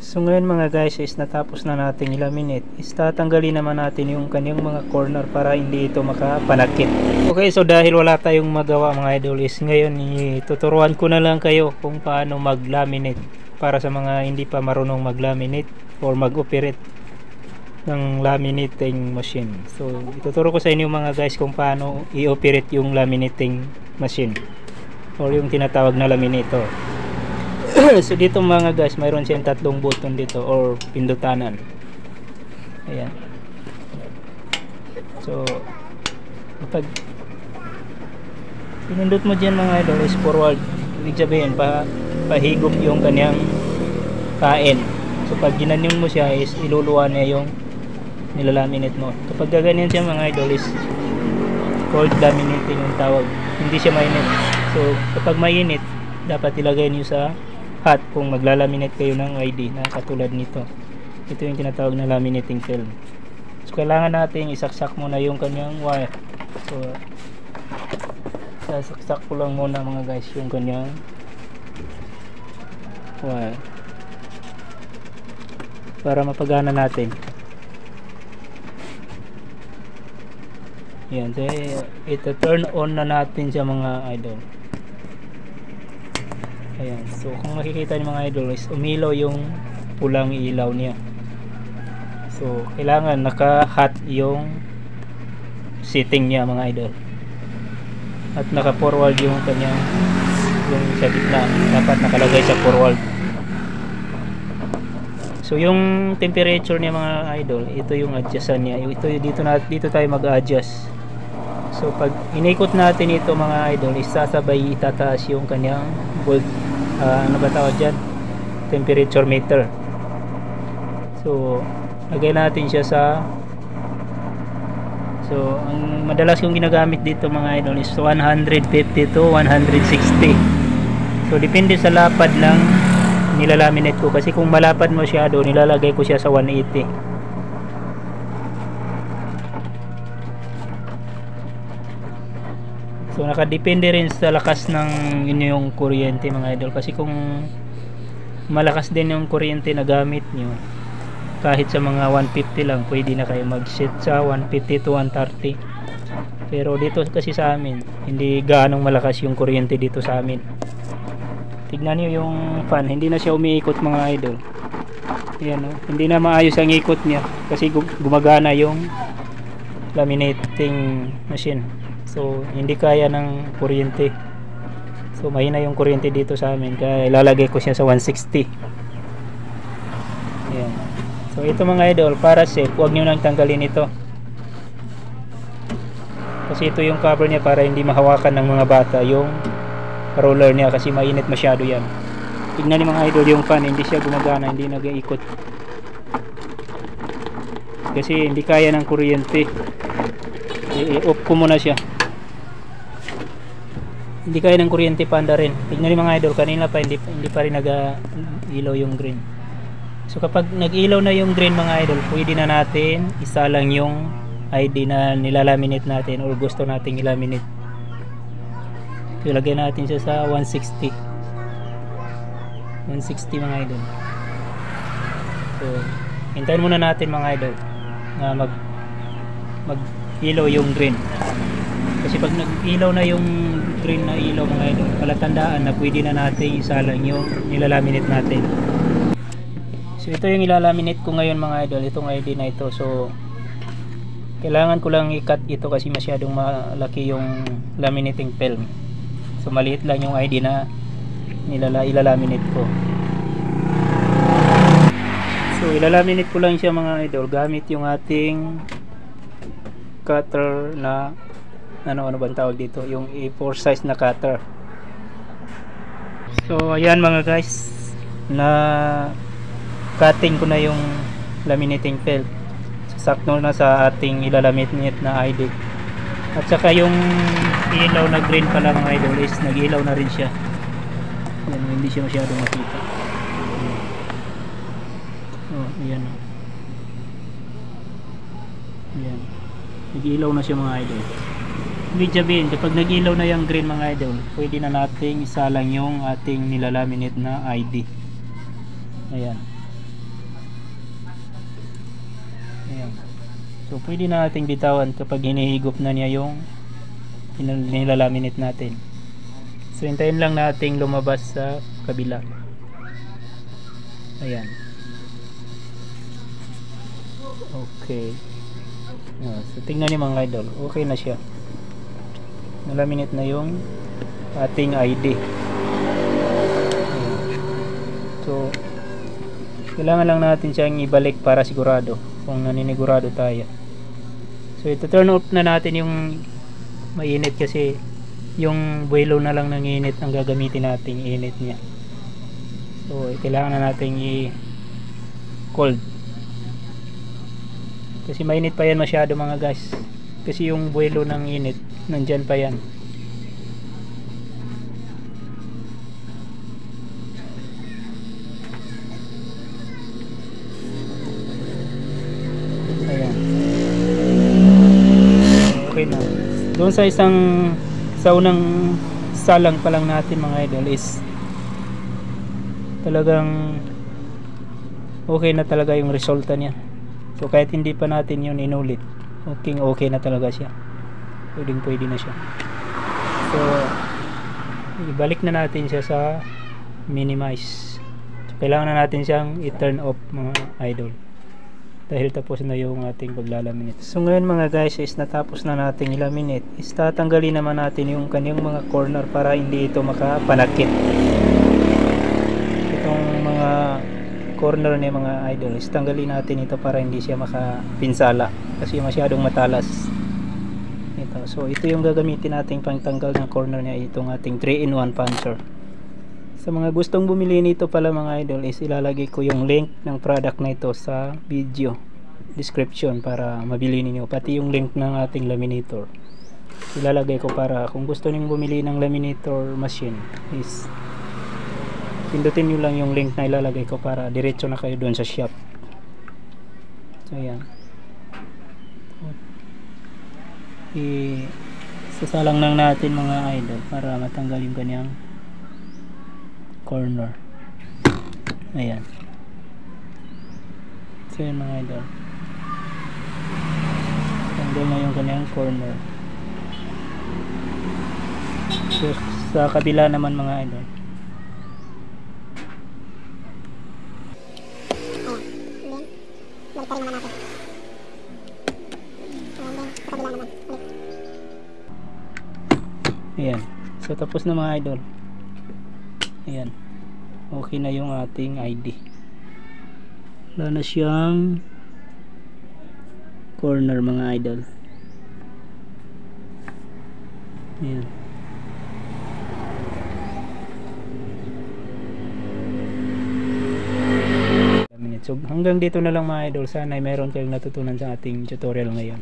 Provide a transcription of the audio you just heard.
So ngayon mga guys is natapos na natin i-laminate. Is tatanggalin naman natin yung kanyang mga corner para hindi ito makapanakit. Okay, so dahil wala tayong magawa mga idol is ngayon ituturuan ko na lang kayo kung paano mag-laminate para sa mga hindi pa marunong mag-laminate or mag-operate ng laminating machine. So ituturo ko sa inyo mga guys kung paano i-operate yung laminating machine or yung tinatawag na laminator. So dito mga guys, mayroon siyang tatlong button dito or pindutanan. Ayan. So kapag pinindot mo dyan mga idol is forward, ibig sabihin pahigop yung kanyang kain. So pag ginanyan mo siya is iluluwa niya yung nilalaminate mo. Kapag gaganyan siya mga idol is cold laminating yung tawag, hindi siya mainit. So kapag mainit dapat ilagay niyo sa hot kung maglalaminate kayo ng ID na katulad nito. Ito yung tinatawag na laminating film. So kailangan natin isaksak muna yung kanyang wire. So sasaksak ko lang muna mga guys yung kanyang wire para mapagana natin. Yan, so ito turn on na natin siya mga idol. Ayan, so kung makikita niyo mga idol is umilaw yung pulang ilaw niya. So kailangan naka-hot yung setting niya mga idol. At naka-forward yung kanyang yung sa gitna, dapat nakalagay sa forward. So yung temperature niya mga idol, ito yung adjustan niya. Ito dito tayo mag-adjust. So pag inikot natin ito mga idol, isasabay itataas yung kanyang volt, ano ba tawag dyan? Temperature meter. So lagay natin siya sa, so ang madalas kong ginagamit dito mga idol is 150 to 160. So depende sa lapad ng nilalaminate ko, kasi kung malapad masyado nilalagay ko siya sa 180. So nakadepende rin sa lakas ng inyong kuryente mga idol, kasi kung malakas din yung kuryente na gamit nyo, kahit sa mga 150 lang pwede na kayo mag set sa 150 to 130. Pero dito kasi sa amin hindi gaanong malakas yung kuryente dito sa amin. Tignan nyo yung fan, hindi na siya umiikot mga idol. Ayan, no? Hindi na maayos ang ikot niya kasi gumagana yung laminating machine. So hindi kaya ng kuryente. So mahina yung kuryente dito sa amin, kaya ilalagay ko siya sa 160. Ayan. So ito mga idol, para safe, huwag nyo nang tanggalin ito, kasi ito yung cover niya para hindi mahawakan ng mga bata yung roller niya, kasi mainit masyado yan. Tignan niyo mga idol yung fan, hindi siya gumagana, hindi nag-iikot kasi hindi kaya ng kuryente. I-off ko muna siya, hindi kaya ng kuryente panda rin. Tignan niyo mga idol, kanina pa hindi pa rin nag-ilaw yung green. So kapag nag-ilaw na yung green mga idol, pwede na natin isalang yung ID na nilalaminate natin or gusto nating ilaminate. So ilagay natin siya sa 160 mga idol. So hintayin muna natin mga idol na mag-ilaw yung green, kasi pag nag-ilaw na yung green na ilaw mga idol, palatandaan na pwede na natin isalang yung nilalaminate natin. So ito yung ilalaminate ko ngayon mga idol, itong ID na ito. So kailangan ko lang i-cut ito kasi masyadong malaki yung laminating film. So maliit lang yung ID na ilalaminate ko. So ilalaminate ko lang siya mga idol gamit yung ating cutter na ano bang tawag dito, yung A4 size na cutter. So ayan mga guys, na cutting ko na yung laminating film. Sakto na sa ating ilalaminate na ID. At saka yung ilaw na green pala mga idol is nag-ilaw na rin siya. Yan, hindi siya masyadong makita. Oh, ayan. Ayan. Nag-ilaw na siya mga idol. Ibig sabihin, kapag nag-ilaw na yung green mga idol, pwede na nating isalang yung ating nilalaminate na ID. Ayan. Ayan. So pwede na nating bitawan kapag hinihigop na niya yung nilalaminate natin. So hintayin lang nating lumabas sa kabila. Ayan. Okay. So tingnan niyo mga idol, okay na siya. Nalaminate na yung ating ID. Ayan. So kailangan lang natin siyang ibalik para sigurado kung naninigurado tayo. So ito turn off na natin yung mainit kasi yung buwelo na lang ng init ang gagamitin nating init niya. So kailangan na nating i-cold kasi mainit pa yan masyado mga guys, kasi yung buwelo ng init nandyan pa yan. Ayan. Okay na. Doon sa unang salang pa lang natin mga idol is talagang okay na talaga yung resulta niya. So kahit hindi pa natin yun inulit, okay na talaga siya. Pwede na siya. So ibalik na natin siya sa minimize. So kailangan na natin siyang i-turn off mga idol dahil tapos na yung ating paglalaminate. So ngayon mga guys is natapos na nating ilaminate, is tatanggalin naman natin yung kanyang mga corner para hindi ito makapanakit. Itong mga corner niya mga idol is tanggalin natin ito para hindi siya makapinsala kasi masyadong matalas ito. So ito yung gagamitin nating pangtanggal ng corner niya, itong ating 3-in-1 puncher. Sa mga gustong bumili nito pala mga idol is ilalagay ko yung link ng product na ito sa video description para mabili niyo, pati yung link ng ating laminator ilalagay ko para kung gusto niyo bumili ng laminator machine is pindutin nyo lang yung link na ilalagay ko para diretso na kayo doon sa shop. So ayan, isasalang lang natin mga idol para matanggal yung kanyang corner. Ayan. So yun mga idol, tanggal na yung kanyang corner. So sa kabila naman mga idol, ayan. So tapos na mga idol. Ayan, okay na yung ating ID. Wala na siyang corner mga idol. Ayan. So hanggang dito na lang mga idol. Sana ay meron kayong natutunan sa ating tutorial ngayon.